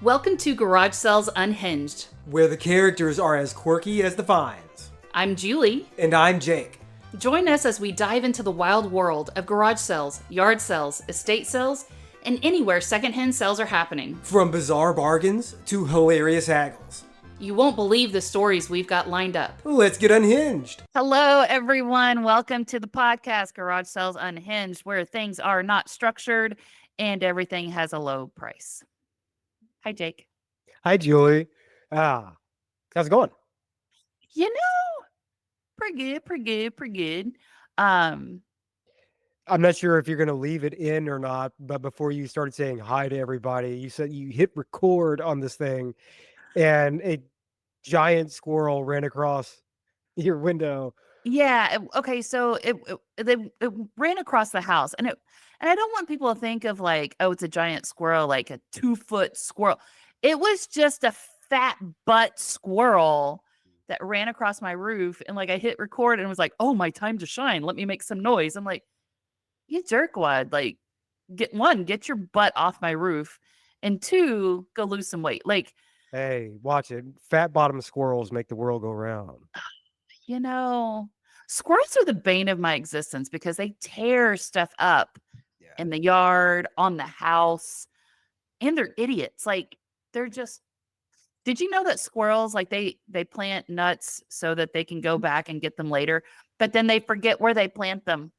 Welcome to Garage Sales Unhinged. where the characters are as quirky as the finds. I'm Julie. And I'm Jake. Join us as we dive into the wild world of garage sales, yard sales, estate sales, and anywhere secondhand sales are happening. From bizarre bargains to hilarious haggles. You won't believe the stories we've got lined up. Let's get unhinged. Hello, everyone. Welcome to the podcast, Garage Sales Unhinged, where things are not structured and everything has a low price. Hi, Jake. Hi, Julie. How's it going? You know, pretty good. I'm not sure if you're going to leave it in or not, but before you started saying hi to everybody, you said you hit record on this thing and a giant squirrel ran across your window. Yeah. Okay. So it ran across the house, and I don't want people to think of like, oh, it's a giant squirrel, like a 2-foot squirrel. It was just a fat butt squirrel that ran across my roof, and like I hit record and was like, oh, my time to shine. Let me make some noise. I'm like, you jerkwad, like get your butt off my roof, and 2, go lose some weight. Like, Hey, watch it. Fat bottom squirrels make the world go round. you know, squirrels are the bane of my existence because they tear stuff up in the yard, on the house, and they're idiots. Like, they're just, did you know that squirrels, like they plant nuts so that they can go back and get them later, but then they forget where they plant them?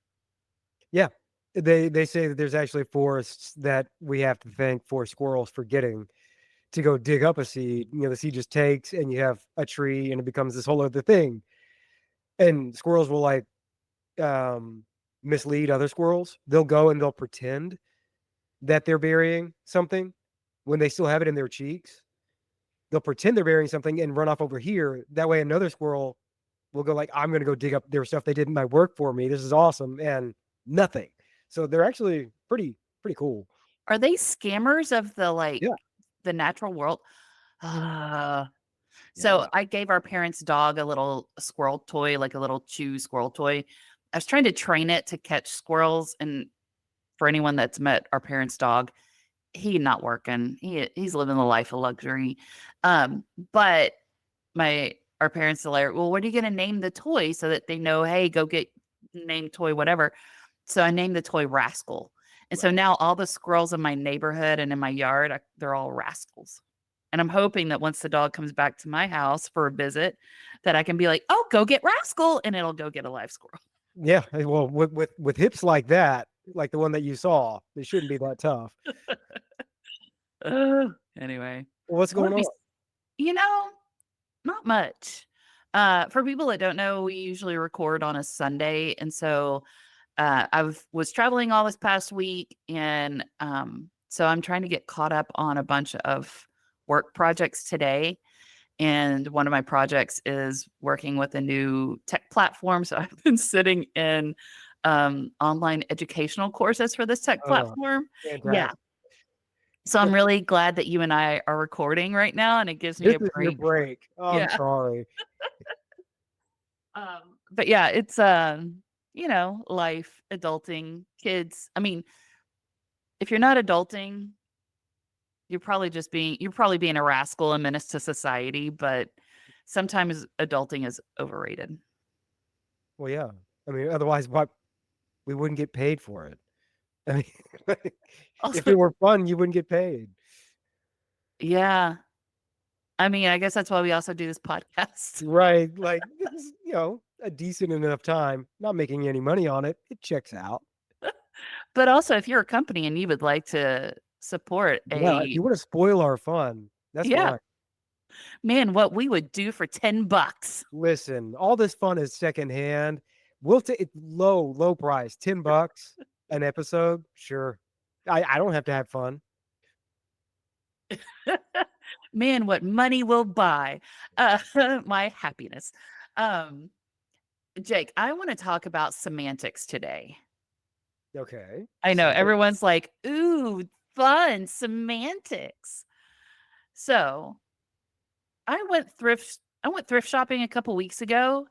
Yeah. They say that there's actually forests that we have to thank for squirrels forgetting to go dig up a seed. You know, the seed just takes and you have a tree and it becomes this whole other thing. And squirrels will like mislead other squirrels. They'll go and they'll pretend that they're burying something when they still have it in their cheeks. They'll pretend they're burying something and run off over here. That way another squirrel will go like, I'm going to go dig up their stuff. They did my work for me. This is awesome. And nothing. So they're actually pretty cool. Are they scammers of the Yeah. the natural world? So Yeah. I gave our parents' dog a little squirrel toy, like a little chew squirrel toy. I was trying to train it to catch squirrels, and for anyone that's met our parents' dog, he not working. He's living the life of luxury. But our parents are like, well, what are you gonna name the toy so that they know, hey, go get name toy, whatever. So I named the toy Rascal. And so now all the squirrels in my neighborhood and in my yard, they're all rascals. And I'm hoping that once the dog comes back to my house for a visit, that I can be like, oh, go get Rascal, and it'll go get a live squirrel. Yeah. Well, with hips like that, like the one that you saw, it shouldn't be that tough. Anyway, What's going on? You know, not much. For people that don't know, we usually record on a Sunday. And so I was traveling all this past week. And so I'm trying to get caught up on a bunch of work projects today. And one of my projects is working with a new tech platform. So I've been sitting in online educational courses for this tech platform. Fantastic. Yeah. So I'm really glad that you and I are recording right now, and it gives me This a is your break. break. Oh, Yeah. I'm sorry. But yeah, it's life, adulting, kids. I mean, if you're not adulting, you're probably being a rascal, a menace to society, but sometimes adulting is overrated. Well, yeah. I mean, otherwise, we wouldn't get paid for it. I mean, if Also, it were fun, you wouldn't get paid. yeah. I mean, I guess that's why we also do this podcast. Right. Like, this is, a decent enough time. Not making any money on it. It checks out. But also, if you're a company and you would like to support Yeah. If you want to spoil our fun, that's yeah, fine. man, what we would do for $10. Listen, all this fun is secondhand. We'll take it low price, $10 an episode. Sure. I don't have to have fun. Man, what money will buy. My happiness. Jake, I want to talk about semantics today. Okay. I know So, everyone's like, ooh, fun, semantics. So I went thrift shopping a couple weeks ago,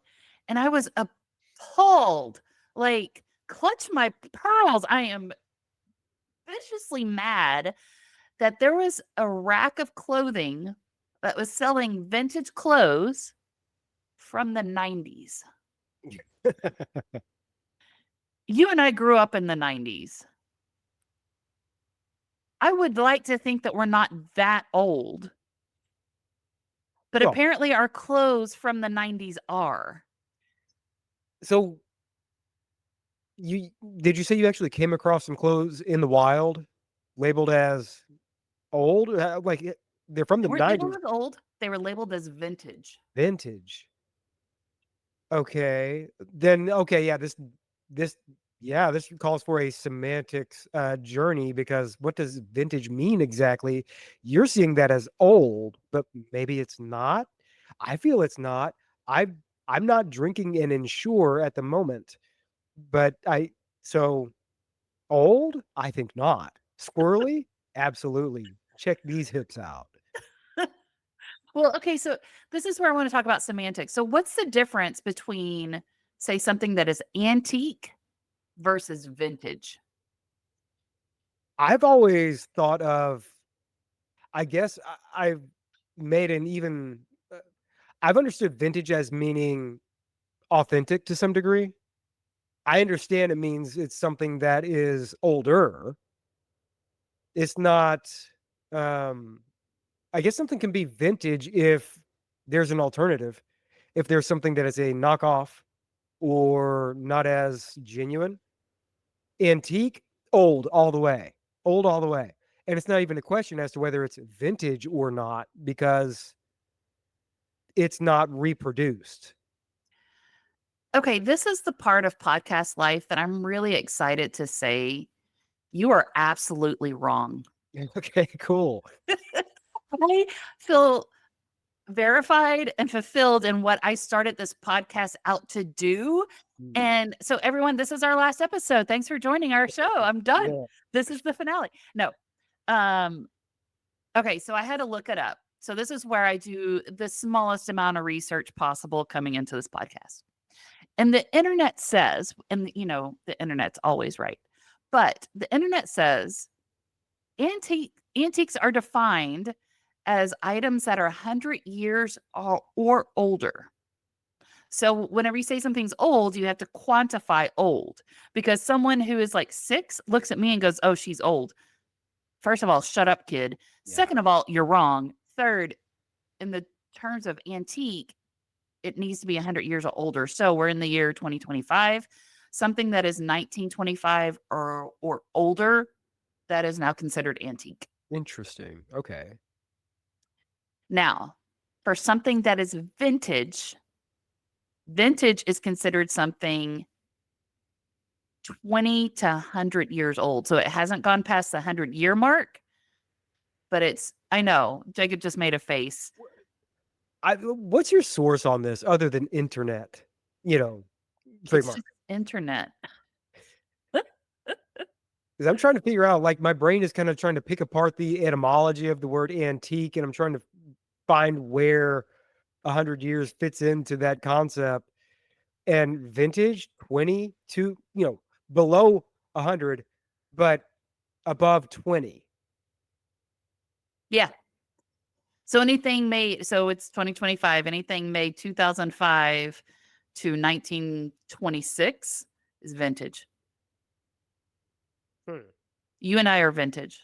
and I was appalled. Like, clutch my pearls. I am viciously mad that there was a rack of clothing that was selling vintage clothes from the 90s. You and I grew up in the 90s. I would like to think that we're not that old, but Well, apparently our clothes from the 90s are. so did you say you actually came across some clothes in the wild labeled as old? They're from the They weren't 90s, labeled as old. They were labeled as vintage. vintage. Okay. Then okay, yeah, this this calls for a semantics journey, because what does vintage mean exactly? You're seeing that as old, but maybe it's not. I feel it's not. I I'm not drinking an Ensure at the moment, but so old? I think not. Squirrely? Absolutely. Check these hips out. Well, okay, so this is where I want to talk about semantics. So what's the difference between, say, something that is antique versus vintage? I've always thought of, I guess I've made an even, I've understood vintage as meaning authentic to some degree. I understand it means it's something that is older. It's not, um, I guess something can be vintage if there's an alternative, if there's something that is a knockoff or not as genuine. Antique, old all the way, old all the way. And it's not even a question as to whether it's vintage or not, because it's not reproduced. Okay, this is the part of podcast life that I'm really excited to say you are absolutely wrong. Okay, cool. I feel verified and fulfilled in what I started this podcast out to do. Mm, And so, everyone, this is our last episode. Thanks for joining our show. I'm done. yeah. This is the finale. No. Um, okay, so I had to look it up. So this is where I do the smallest amount of research possible coming into this podcast. And the internet says, and the internet's always right, but the internet says antiques are defined as items that are 100 years or older. So whenever you say something's old, you have to quantify old, because someone who is like 6 looks at me and goes, "Oh, she's old." First of all, shut up, kid. Yeah. Second of all, you're wrong. Third, in the terms of antique, it needs to be 100 years or older. So we're in the year 2025. Something that is 1925 or older, that is now considered antique. Interesting. Okay. Now, for something that is vintage, vintage is considered something 20 to 100 years old. So it hasn't gone past the 100-year mark, but I know, Jacob just made a face. What's your source on this other than internet? It's Trademark. just internet. Because I'm trying to figure out, like, my brain is kind of trying to pick apart the etymology of the word antique, and I'm trying to find where 100 years fits into that concept. And vintage, 22, below 100, but above 20. Yeah. So it's 2025, anything made 2005 to 1926 is vintage. Hmm. You and I are vintage.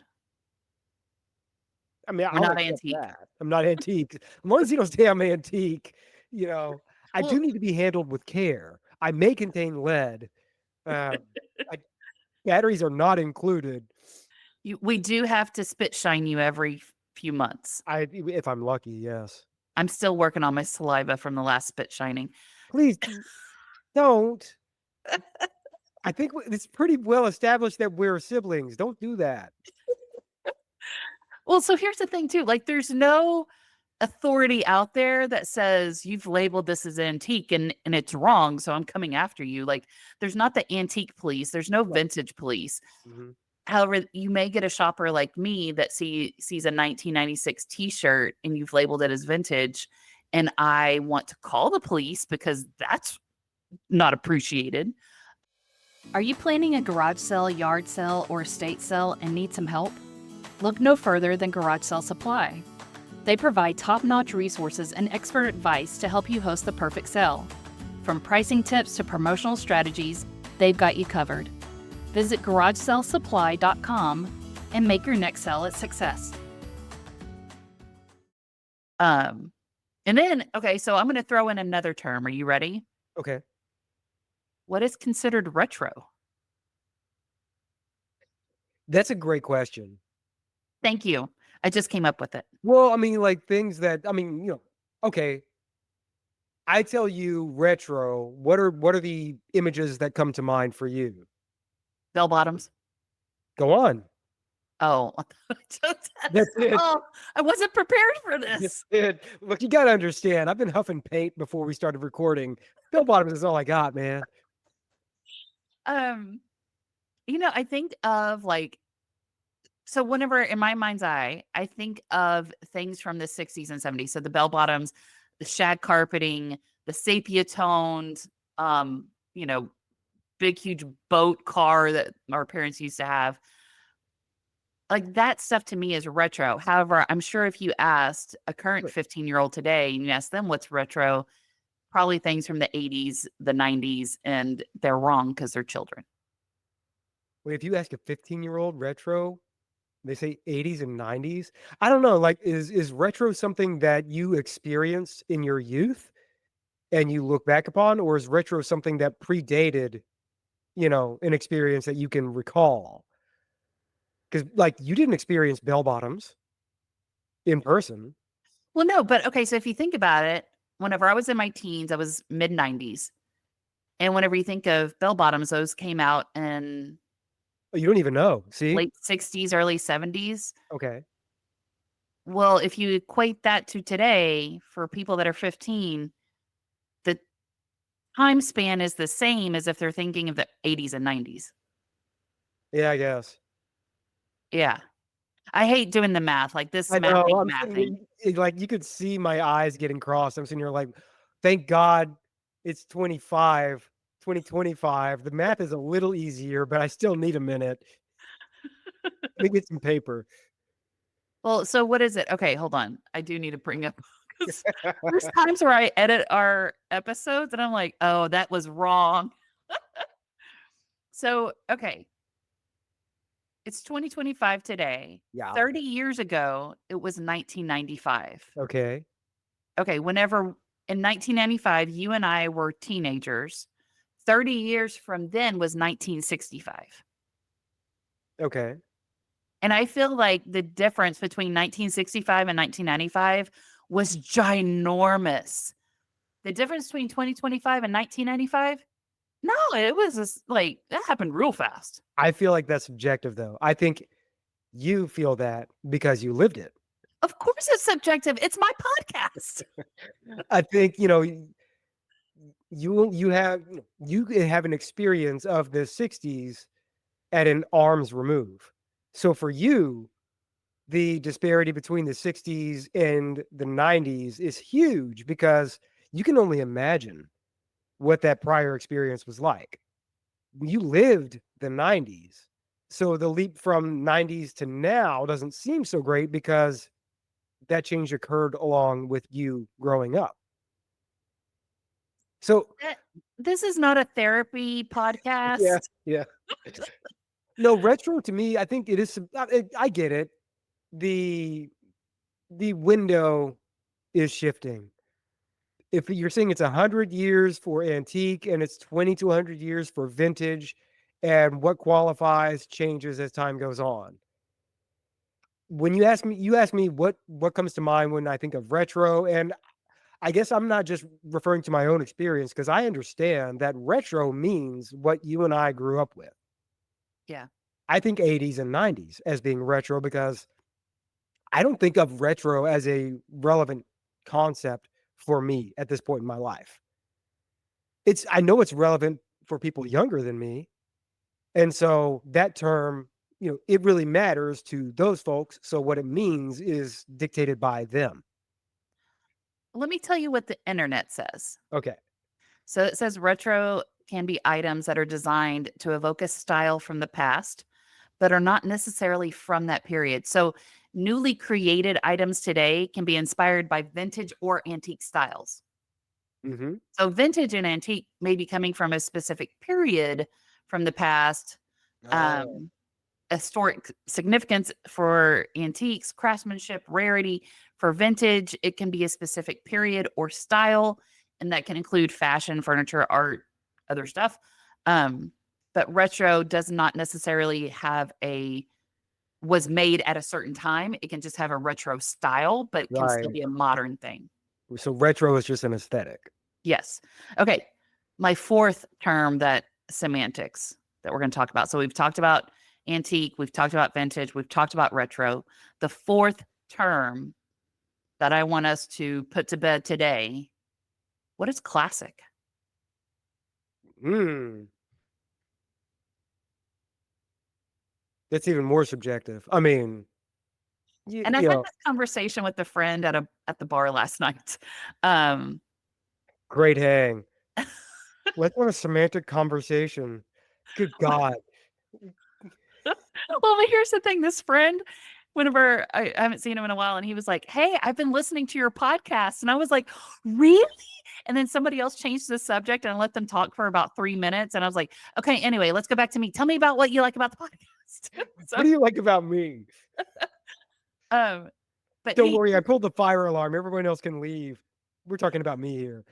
I mean, We're I'll not accept antique. that. I'm not antique. As long as you don't say I'm antique, I do Well, need to be handled with care. I may contain lead. Uh, I, batteries are not included. we do have to spit shine you every few months. If I'm lucky, yes. I'm still working on my saliva from the last spit shining. Please don't. I think it's pretty well established that we're siblings. Don't do that. Well, so here's the thing too. Like, there's no authority out there that says you've labeled this as antique and it's wrong, so I'm coming after you. Like, there's not the antique police, there's no Right. vintage police. Mm-hmm. However, you may get a shopper like me that sees a 1996 t-shirt and you've labeled it as vintage, and I want to call the police because that's not appreciated. Are you planning a garage sale, yard sale, or estate sale and need some help? Look no further than Garage Sales Supply. They provide top-notch resources and expert advice to help you host the perfect sale. From pricing tips to promotional strategies, they've got you covered. Visit GarageSalesSupply.com and make your next sale a success. And then, okay, so I'm going to throw in another term. Are you ready? Okay. What is considered retro? That's a great question. Thank you. I just came up with it. Well, I mean, like things that okay. I tell you retro, what are the images that come to mind for you? Bell bottoms. Go on. Oh, That's it. oh, I wasn't prepared for That's this. it. Look, you gotta understand, I've been huffing paint before we started recording. Bell bottoms is all I got, man. I think of so whenever in my mind's eye, I think of things from the 60s and 70s. So the bell bottoms, the shag carpeting, the sepia toned, um, you know, big, huge boat car that our parents used to have. Like that stuff to me is retro. However, I'm sure if you asked a current Right. 15-year-old today and you ask them what's retro, probably things from the 80s, the 90s, and they're wrong because they're children. Wait, if you ask a 15-year-old retro, they say 80s and 90s. I don't know, like is retro something that you experienced in your youth and you look back upon, or is retro something that predated, an experience that you can recall? Because like you didn't experience bell bottoms in person. Well, no, but okay, so if you think about it, whenever I was in my teens, I was mid 90s. And whenever you think of bell bottoms, those came out in Oh, you don't even know. See? late 60s, early 70s. Okay. Well, if you equate that to today, for people that are 15, the time span is the same as if they're thinking of the 80s and 90s. Yeah, I guess. Yeah. I hate doing the math. Like this I math know. ain't I'm mathing. like you could see my eyes getting crossed. I'm sitting here like, thank God it's 2025. The math is a little easier, but I still need a minute. Let me get some paper. Well, so what is it? Okay, hold on. I do need to bring up because there's times where I edit our episodes and I'm like, oh, that was wrong. So, okay, it's 2025 today. Yeah. 30 years ago, it was 1995. Okay. Okay, whenever in 1995, you and I were teenagers, 30 years from then was 1965. Okay. And I feel like the difference between 1965 and 1995 was ginormous. The difference between 2025 and 1995? No, it was just like that happened real fast. I feel like that's subjective though. I think you feel that because you lived it. Of course it's subjective. It's my podcast. I think, you have an experience of the 60s at an arm's remove. So for you, the disparity between the 60s and the 90s is huge because you can only imagine what that prior experience was like. You lived the 90s. So the leap from 90s to now doesn't seem so great because that change occurred along with you growing up. So Eh, This is not a therapy yeah, podcast. yeah. No, retro to me, I think it is. I get it. The the window is shifting. If you're saying it's 100 years for antique and it's 20 to 100 years for vintage, and what qualifies changes as time goes on. When you ask me what comes to mind when I think of retro, and I guess I'm not just referring to my own experience because I understand that retro means what you and I grew up with. Yeah. I think 80s and 90s as being retro because I don't think of retro as a relevant concept for me at this point in my life. I know it's relevant for people younger than me. And so that term, it really matters to those folks. So what it means is dictated by them. Let me tell you what the internet says. Okay. So it says retro can be items that are designed to evoke a style from the past, but are not necessarily from that period. So newly created items today can be inspired by vintage or antique styles. Mm-hmm. So vintage and antique may be coming from a specific period from the past. Um, Historic significance for antiques, craftsmanship, rarity. For vintage, it can be a specific period or style, and that can include fashion, furniture, art, other stuff. But retro does not necessarily have a was made at a certain time. It can just have a retro style, but can still Right. be a modern thing. So retro is just an aesthetic. Yes. Okay. My fourth term that semantics that we're going to talk about. So we've talked about antique, we've talked about vintage, we've talked about retro. The fourth term that I want us to put to bed today, what is classic? Hmm. That's even more subjective. I mean, And I you had know, this conversation with a friend at the bar last night. Um, great hang. Let's have a semantic conversation. Good God. well, but here's the thing. This friend, whenever I haven't seen him in a while, and he was like, "Hey, I've been listening to your podcast," and I was like, "Really?" And then somebody else changed the subject, and I let them talk for about 3 minutes, and I was like, "Okay, anyway, let's go back to me. Tell me about what you like about the podcast." So, What do you like about me? um, but Don't worry, I pulled the fire alarm. Everyone else can leave. We're talking about me here.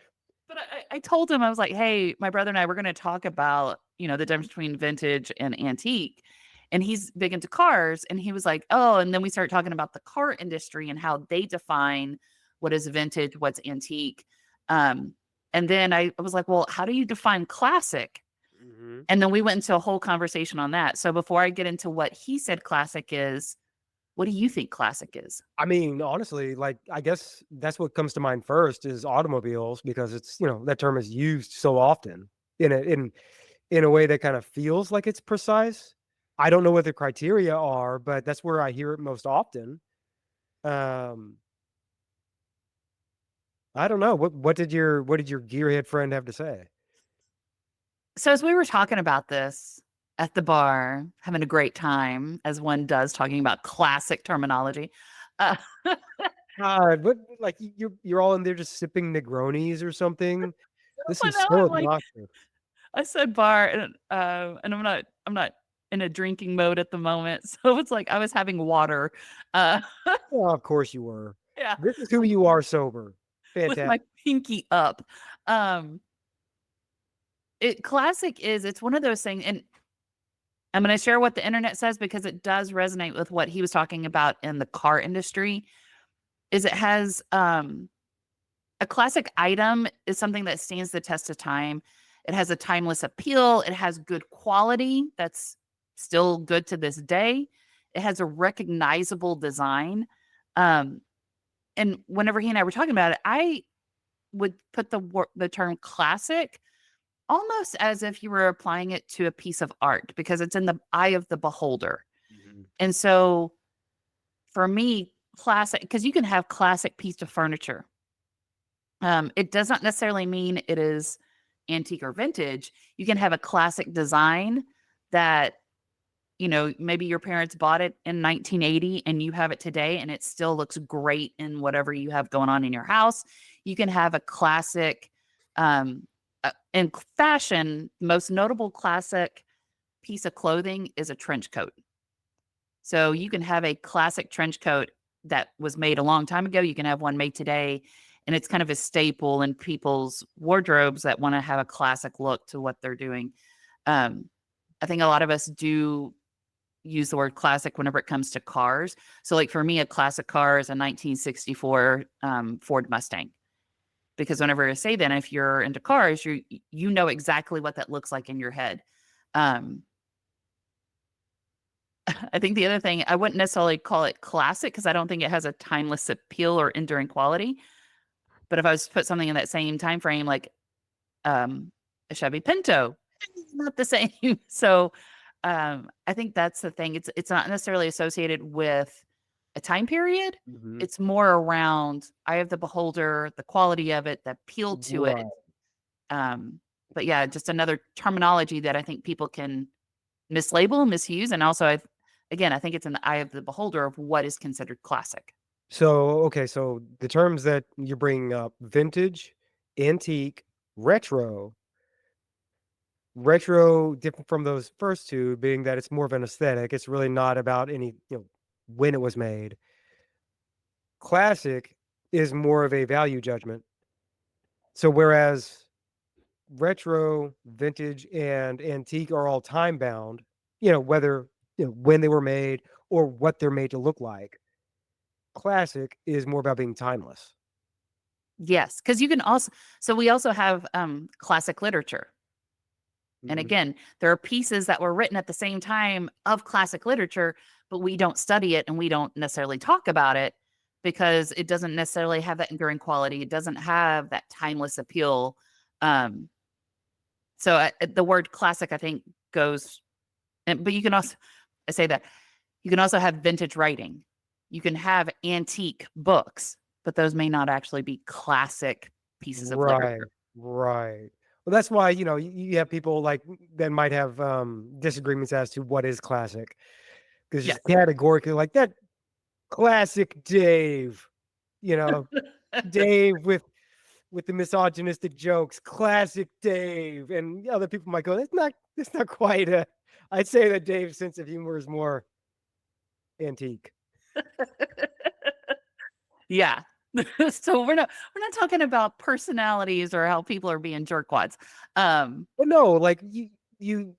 But I told him, I was like, "Hey, my brother and I, we're going to talk about, the difference between vintage and antique." And he's big into cars. And he was like, "Oh," and then we started talking about the car industry and how they define what is vintage, what's antique. Um, and then I was like, "Well, how do you define classic?" Mm-hmm. And then we went into a whole conversation on that. So before I get into what he said classic is, what do you think classic is? I mean, honestly, like, I guess that's what comes to mind first is automobiles because it's, that term is used so often in a way that kind of feels like it's precise. I don't know what the criteria are, but that's where I hear it most often. Um, I don't know. What did your gearhead friend have to say? So as we were talking about this at the bar, having a great time, as one does, talking about classic terminology. Uh, But like you're all in there just sipping Negronis or something. This but is now so I'm like, obnoxious. I said bar, and I'm not in a drinking mode at the moment, so it's like I was having water, uh, Oh, of course you were. yeah, This is who you are sober. with Fantastic. my pinky up. Um, it's one of those things, and I'm going to share what the internet says because it does resonate with what he was talking about in the car industry. Is it has a classic item is something that stands the test of time. It has a timeless appeal. It has good quality that's still good to this day. It has a recognizable design. Um, and whenever he and I were talking about it, I would put the term classic almost as if you were applying it to a piece of art because it's in the eye of the beholder. Mhm. And so for me, classic, because you can have classic piece of furniture. It does not necessarily mean it is antique or vintage. You can have a classic design that, maybe your parents bought it in 1980 and you have it today and it still looks great in whatever you have going on in your house. You can have a classic, in fashion, most notable classic piece of clothing is a trench coat. So you can have a classic trench coat that was made a long time ago. You can have one made today, and it's kind of a staple in people's wardrobes that want to have a classic look to what they're doing. I think a lot of us do use the word classic whenever it comes to cars. So, like for me, a classic car is a 1964 Ford Mustang. Because whenever I say that, if you're into cars, you know exactly what that looks like in your head. Um, I think the other thing, I wouldn't necessarily call it classic because I don't think it has a timeless appeal or enduring quality. But if I was to put something in that same time frame, like a Chevy Pinto, it's not the same. So I think that's the thing. It's not necessarily associated with a time period. Mhm. It's more around eye of the beholder, the quality of it, the appeal to it. Right. But yeah, just another terminology that I think people can mislabel, misuse, and also again, I think it's in the eye of the beholder of what is considered classic. So, okay, so the terms that you're bringing up, vintage, antique, retro, retro different from those first two being that it's more of an aesthetic. It's really not about any, when it was made. Classic is more of a value judgment. So whereas retro, vintage, and antique are all time bound, whether when they were made or what they're made to look like. Classic is more about being timeless. Yes, because you can also, so we also have classic literature. And Mhm. again, there are pieces that were written at the same time of classic literature, but we don't study it and we don't necessarily talk about it because it doesn't necessarily have that enduring quality. It doesn't have that timeless appeal. Um, the word classic, I think, goes, but you can also, I say that, you can also have vintage writing. You can have antique books, but those may not actually be classic pieces of Right, literature. right. Well, that's why, you have people like that might have disagreements as to what is classic. Because Yes. just categorically like that classic Dave, you know, Dave with the misogynistic jokes, classic Dave. And other people might go, that's not quite a I'd say that Dave's sense of humor is more antique. Yeah. So we're not talking about personalities or how people are being jerkwads. But no, like you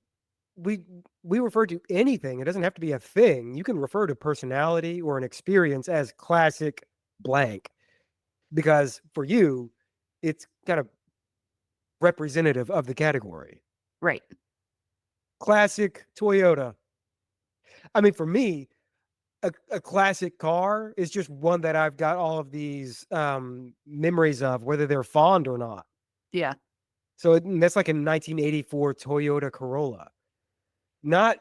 we we refer to anything. It doesn't have to be a thing. You can refer to personality or an experience as classic blank because for you, it's kind of representative of the category. Right. Classic Toyota. I mean, for me, a classic car is just one that I've got all of these memories of, whether they're fond or not. Yeah. So that's like a 1984 Toyota Corolla. Not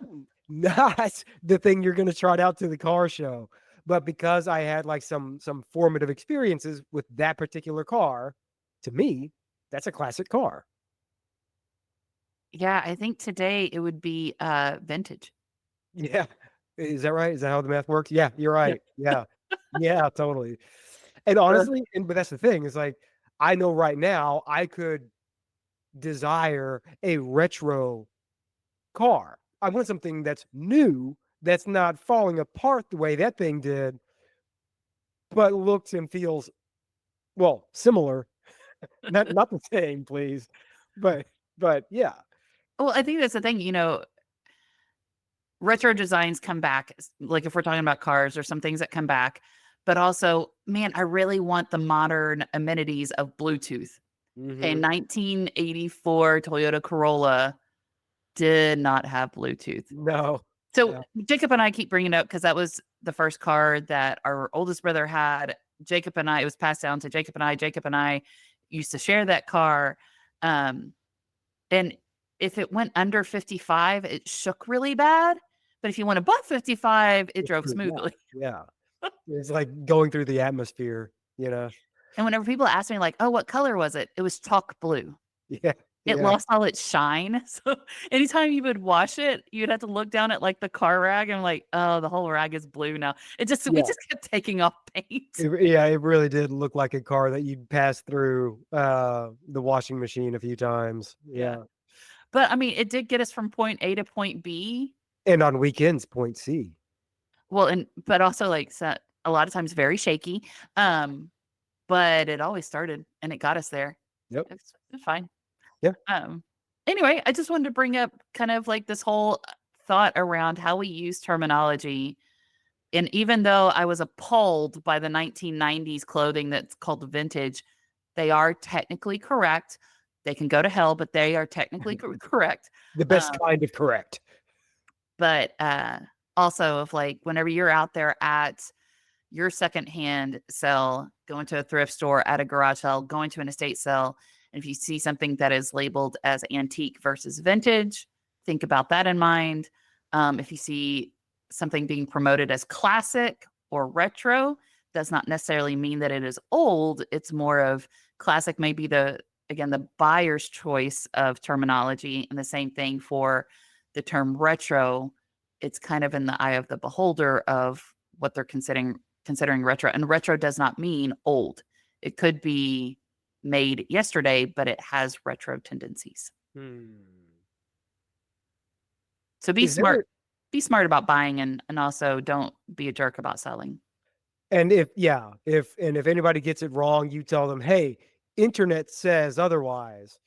not the thing you're gonna trot out to the car show, but because I had like some formative experiences with that particular car, to me, that's a classic car. Yeah. I think today it would be vintage. Yeah. Is that right? Is that how the math works? Yeah, you're Yeah. right. Yeah. Yeah, totally. And Uh, honestly, but that's the thing, is like I know right now I could desire a retro car. I want something that's new, that's not falling apart the way that thing did, but looks and feels well, similar. Not the same, please. But yeah. well, I think that's the thing, retro designs come back, like if we're talking about cars or some things that come back, but also, man, I really want the modern amenities of Bluetooth. A Mhm. 1984 Toyota Corolla did not have Bluetooth. No. So No. Jacob and I keep bringing it up because that was the first car that our oldest brother had. Jacob and I, it was passed down to Jacob and I. Jacob and I used to share that car. Um, and if it went under 55, it shook really bad. But if you went above 55, it It's drove pretty bad. smoothly. Yeah. It's like going through the atmosphere, you know? And whenever people ask me, like, oh, what color was it? It was chalk blue. Yeah. It Yeah. lost all its shine. So anytime you would wash it, you'd have to look down at like the car rag and like, oh, the whole rag is blue now. We Yeah. just kept taking off paint. Yeah, it really did look like a car that you'd pass through the washing machine a few times. Yeah. Yeah. But I mean, it did get us from point A to point B. And on weekends, point C. Well, but also like a lot of times very shaky. Um, but it always started and it got us there. Yep. It's fine. Yeah. Anyway, I just wanted to bring up kind of like this whole thought around how we use terminology. And even though I was appalled by the 1990s clothing that's called vintage, they are technically correct. They can go to hell, but they are technically correct. The Um, best kind of correct. but also, of like whenever you're out there at your secondhand sale, going to a thrift store, at a garage sale, going to an estate sale, and if you see something that is labeled as antique versus vintage, think about that in mind. If you see something being promoted as classic or retro, does not necessarily mean that it is old. It's more of classic, maybe the buyer's choice of terminology, and the same thing for the term retro. it's kind of in the eye of the beholder of what they're considering retro. And retro does not mean old. It could be made yesterday, but it has retro tendencies. So be Is there- smart. Be smart about buying, and also don't be a jerk about selling. And if anybody gets it wrong, you tell them, hey, internet says otherwise.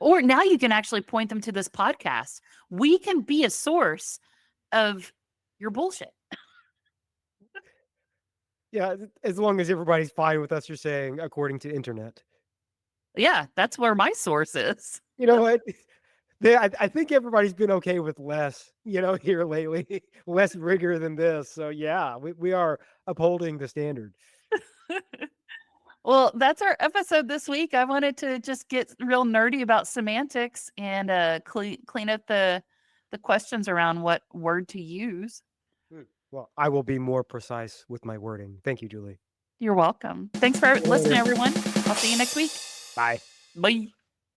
Or now you can actually point them to this podcast. We can be a source of your bullshit. Yeah, as long as everybody's fine with us, you're saying according to internet. Yeah, that's where my source is. You know what? I think everybody's been okay with less, here lately, less rigor than this. So yeah, we are upholding the standard. Well, that's our episode this week. I wanted to just get real nerdy about semantics and clean up the questions around what word to use. Well, I will be more precise with my wording. Thank you, Julie. You're welcome. Thanks for listening, everyone. I'll see you next week. Bye. Bye.